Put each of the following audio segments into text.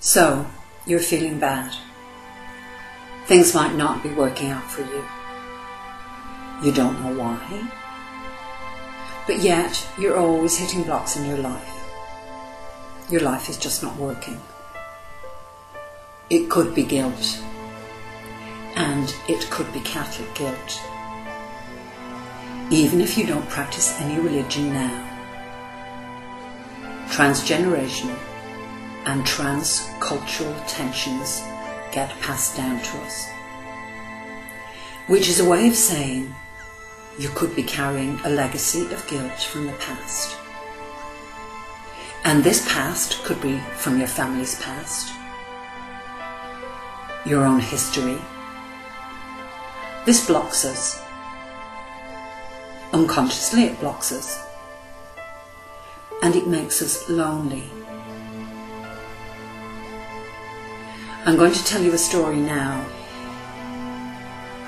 So, you're feeling bad. Things might not be working out for you. You don't know why. But yet, you're always hitting blocks in your life. Your life is just not working. It could be guilt. And it could be Catholic guilt. Even if you don't practice any religion now. Transgenerational and transcultural tensions get passed down to us. Which is a way of saying you could be carrying a legacy of guilt from the past. And this past could be from your family's past, your own history. This blocks us. Unconsciously it blocks us. And it makes us lonely. I'm going to tell you a story now.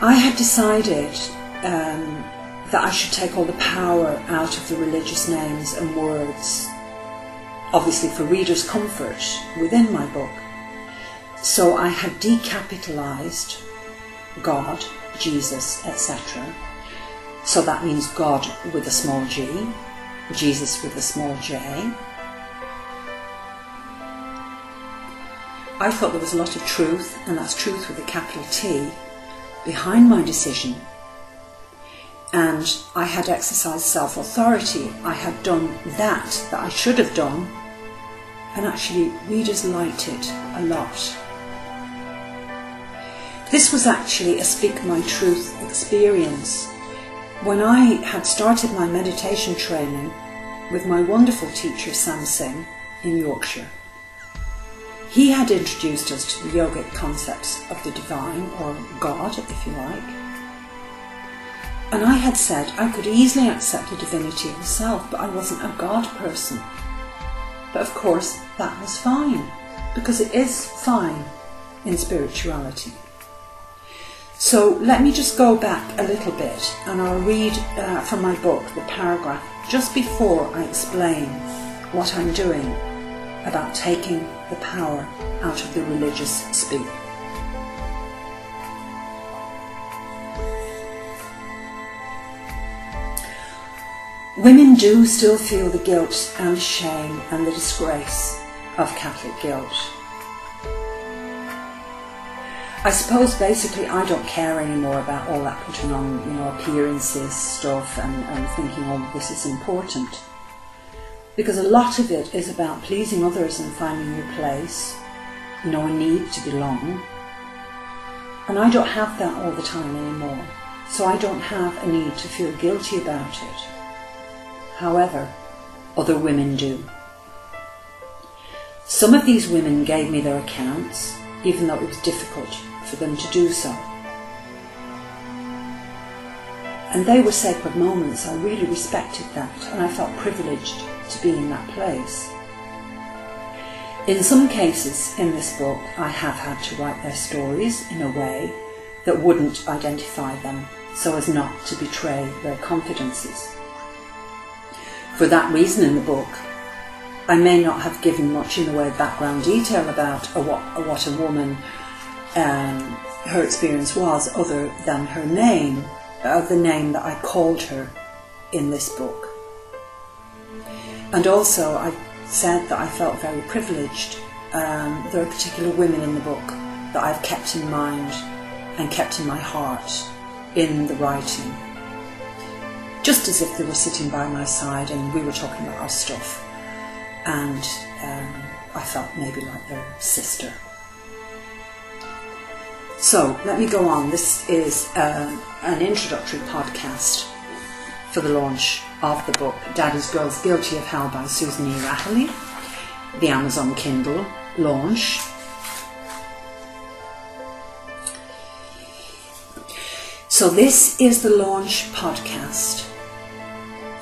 I had decided that I should take all the power out of the religious names and words, obviously for readers' comfort within my book. So I had decapitalized God, Jesus, etc. So that means God with a small g, Jesus with a small j. I thought there was a lot of truth, and that's truth with a capital T, behind my decision. And I had exercised self-authority. I had done that I should have done, and actually readers liked it a lot. This was actually a Speak My Truth experience. When I had started my meditation training with my wonderful teacher Sam Singh in Yorkshire, he had introduced us to the yogic concepts of the divine, or God, if you like. And I had said I could easily accept the divinity of the self, but I wasn't a God person. But of course, that was fine, because it is fine in spirituality. So let me just go back a little bit, and I'll read from my book the paragraph just before I explain what I'm doing about taking the power out of the religious speak. Women do still feel the guilt and the shame and the disgrace of Catholic guilt. I suppose basically I don't care anymore about all that putting on, appearances stuff and thinking, oh, this is important. Because a lot of it is about pleasing others and finding your place, a need to belong. And I don't have that all the time anymore, so I don't have a need to feel guilty about it. However, other women do. Some of these women gave me their accounts, even though it was difficult for them to do so. And they were sacred moments. I really respected that, and I felt privileged to be in that place. In some cases in this book, I have had to write their stories in a way that wouldn't identify them, so as not to betray their confidences. For that reason in the book, I may not have given much in the way of background detail about what a woman, her experience was, other than her name, the name that I called her in this book. And also I said that I felt very privileged. There are particular women in the book that I've kept in mind and kept in my heart in the writing, just as if they were sitting by my side and we were talking about our stuff, and I felt maybe like their sister. So let me go on. This is an introductory podcast for the launch of the book Daddy's Girls Guilty of Hell by Susan E. Ratley, the Amazon Kindle launch. So this is the launch podcast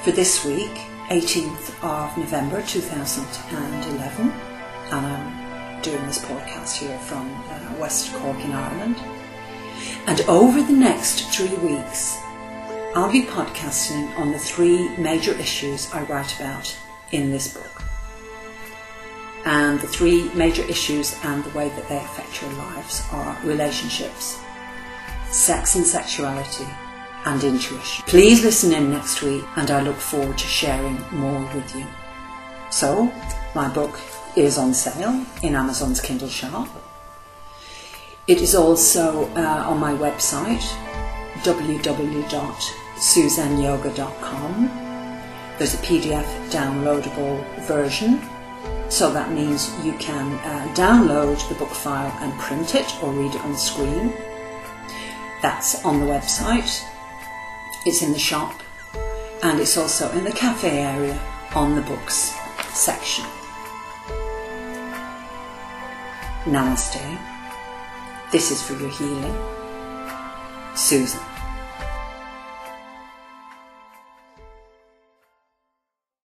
for this week, 18th of November 2011, and I'm doing this podcast here from West Cork in Ireland. And over the next 3 weeks, I'll be podcasting on the 3 major issues I write about in this book. And the three major issues and the way that they affect your lives are relationships, sex and sexuality, and intuition. Please listen in next week, and I look forward to sharing more with you. So, my book is on sale in Amazon's Kindle shop. It is also on my website, www.suzanneyoga.com. There's a PDF downloadable version, so that means you can download the book file and print it or read it on the screen. That's on the website. It's in the shop, and it's also in the cafe area on the books section. Namaste. This is for your healing. Susan.